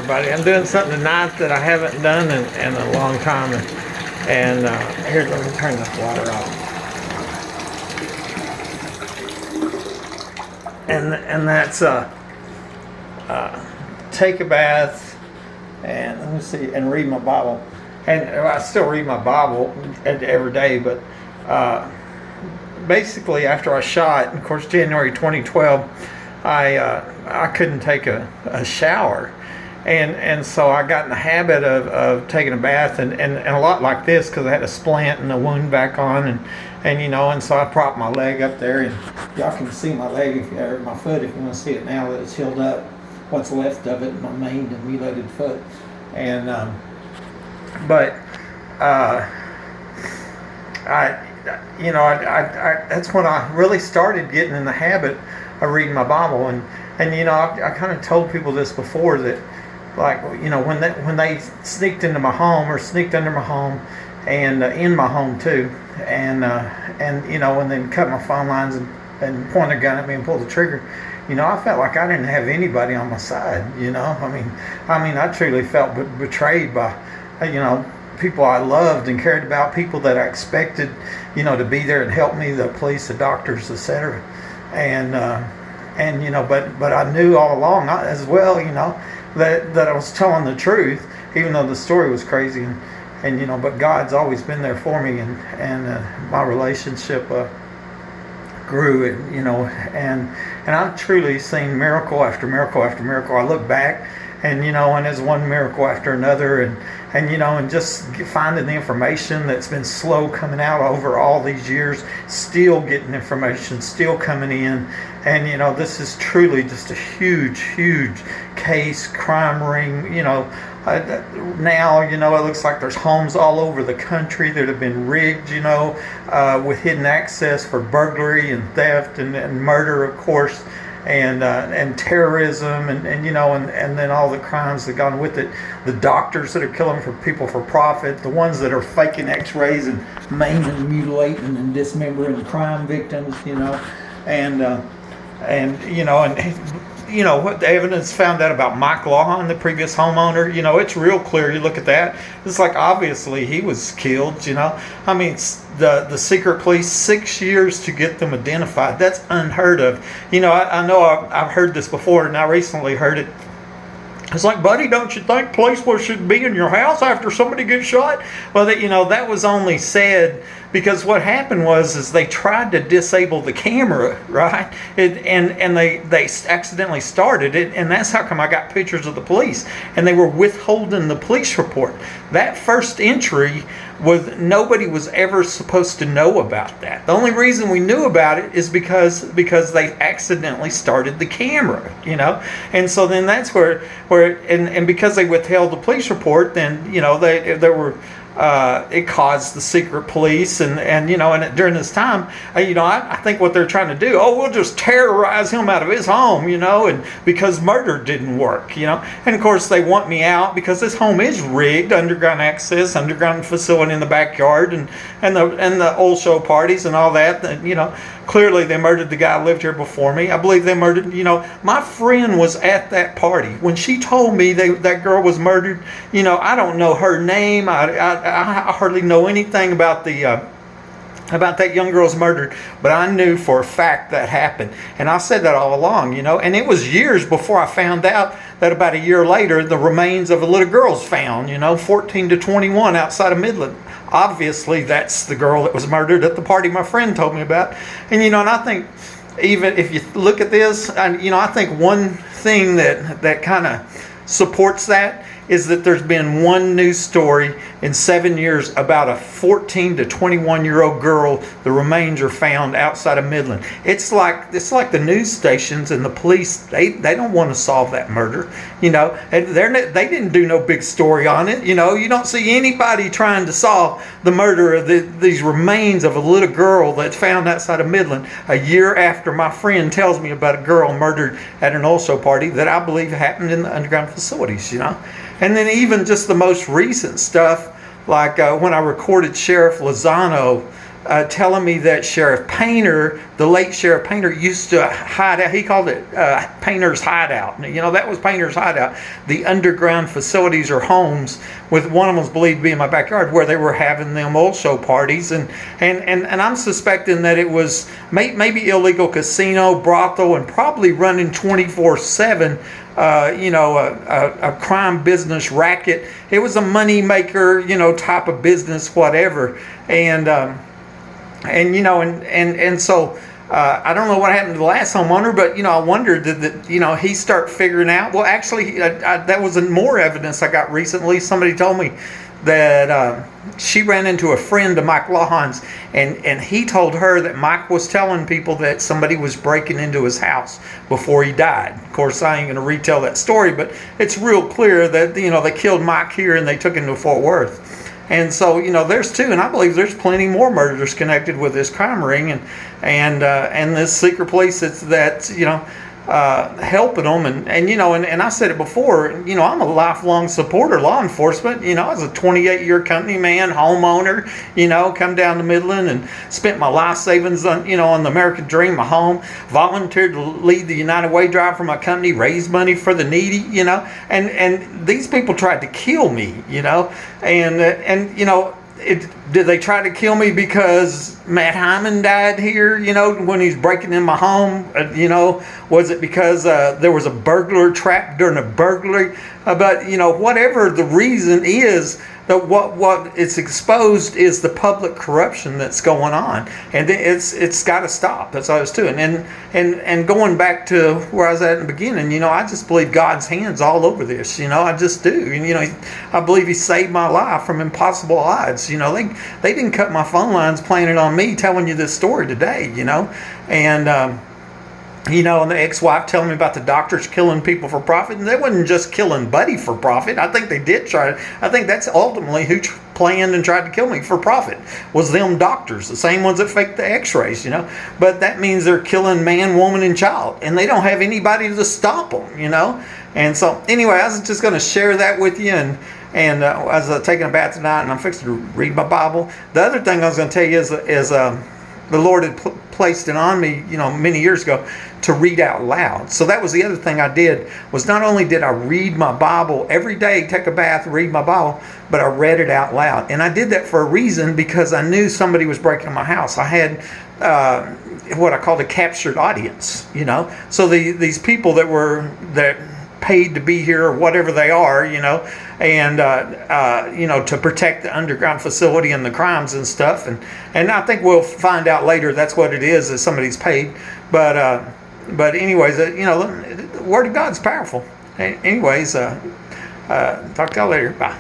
everybody. I'm doing something tonight that I haven't done in a long time. And here, let me turn this water off. And that's take a bath and let me see and read my Bible. And I still read my Bible every day, but basically after I shot, of course, January 2012, I couldn't take a shower. And so I got in the habit of taking a bath and a lot like this because I had a splint and a wound back on and so I propped my leg up there and y'all can see my leg or my foot if you want to see it now that it's healed up, what's left of it, my maimed and mutilated foot. And that's when I really started getting in the habit of reading my Bible and I kind of told people this before that, like, when they sneaked into my home or sneaked under my home and in my home too, and then cut my phone lines and pointed a gun at me and pulled the trigger, I felt like I didn't have anybody on my side. I truly felt betrayed by, people I loved and cared about, people that I expected, to be there and help me, the police, the doctors, etc. But I knew all along as well, that I was telling the truth, even though the story was crazy, but God's always been there for me, and my relationship grew, and I've truly seen miracle after miracle after miracle. I look back, and there's one miracle after another, and just finding the information that's been slow coming out over all these years, still getting information, still coming in, and this is truly just a huge case, crime ring. Now it looks like there's homes all over the country that have been rigged, with hidden access for burglary and theft and murder, of course, and terrorism and then all the crimes that gone with it. The doctors that are killing people for profit, the ones that are faking X-rays and maiming, mutilating, and dismembering crime victims, what the evidence found out about Mike Lawhon, the previous homeowner, it's real clear. You look at that, it's like obviously he was killed, the secret police, 6 years to get them identified. That's unheard of. I know I've heard this before, and I recently heard it. It's like, buddy, don't you think police should be in your house after somebody gets shot? Well, that was only said because what happened is they tried to disable the camera, right? And they accidentally started it, and that's how come I got pictures of the police. And they were withholding the police report. That first entry nobody was ever supposed to know about that. The only reason we knew about it is because they accidentally started the camera, And so then that's where and because they withheld the police report, then there were. It caused the secret police and during this time, I think what they're trying to do, we'll just terrorize him out of his home, and because murder didn't work, and of course they want me out because this home is rigged, underground access, underground facility in the backyard, and the old show parties and all that, clearly they murdered the guy who lived here before me. I believe they murdered, my friend was at that party when she told me that girl was murdered. I don't know her name. I hardly know anything about that young girl's murdered, but I knew for a fact that happened. And I said that all along, and it was years before I found out that about a year later, the remains of a little girl's found, 14 to 21 outside of Midland. Obviously, that's the girl that was murdered at the party my friend told me about. And, and I think even if you look at this, I think one thing that kind of supports that is that there's been one news story in 7 years about a 14 to 21-year-old girl. The remains are found outside of Midland. It's like the news stations and the police. They don't want to solve that murder. They didn't do no big story on it. You don't see anybody trying to solve the murder of these remains of a little girl that's found outside of Midland a year after my friend tells me about a girl murdered at an also party that I believe happened in the underground facilities. And then even just the most recent stuff, like when I recorded Sheriff Lozano telling me that Sheriff Painter, the late Sheriff Painter, used to hide out. He called it Painter's Hideout. You know, that was Painter's Hideout. The underground facilities or homes, with one of them was believed to be in my backyard, where they were having them oil show parties. And I'm suspecting that it was maybe illegal casino, brothel, and probably running 24/7. A crime business racket. It was a money maker, type of business, whatever. So I don't know what happened to the last homeowner, but I wondered that he start figuring out. Well, actually, that was more evidence I got recently. Somebody told me that she ran into a friend of Mike Lawhon's, and he told her that Mike was telling people that somebody was breaking into his house before he died. Of course, I ain't going to retell that story, but it's real clear that they killed Mike here and they took him to Fort Worth. And so, there's two, and I believe there's plenty more murders connected with this crime ring, and this secret police that's helping them, and I said it before, I'm a lifelong supporter of law enforcement. I was a 28-year company man, homeowner, come down to Midland and spent my life savings on the American dream, my home, volunteered to lead the United Way drive for my company, raise money for the needy, and these people tried to kill me, did they try to kill me because Matt Hyman died here, when he's breaking in my home? Was it because there was a burglar trapped during a burglary? But, whatever the reason is, that what it's exposed is the public corruption that's going on. And it's got to stop. That's all it's doing. And going back to where I was at in the beginning, I just believe God's hand's all over this. I just do. And, I believe He saved my life from impossible odds. They didn't cut my phone lines planning on me telling you this story today, and and the ex-wife telling me about the doctors killing people for profit. And they wasn't just killing Buddy for profit. I think they did try. I think that's ultimately who planned and tried to kill me for profit, was them doctors, the same ones that faked the x-rays, But that means they're killing man, woman, and child. And they don't have anybody to stop them, And so, anyway, I was just going to share that with you. And I was taking a bath tonight, and I'm fixing to read my Bible. The other thing I was going to tell you is the Lord had placed it on me, many years ago, to read out loud. So that was the other thing I did, was not only did I read my Bible every day, take a bath, read my Bible, but I read it out loud. And I did that for a reason, because I knew somebody was breaking in my house. I had what I called a captured audience, So these people that paid to be here, or whatever they are, and to protect the underground facility and the crimes and stuff, and I think we'll find out later that's what it is somebody's paid, but anyways, the Word of God's powerful. Anyways, talk to y'all later. Bye.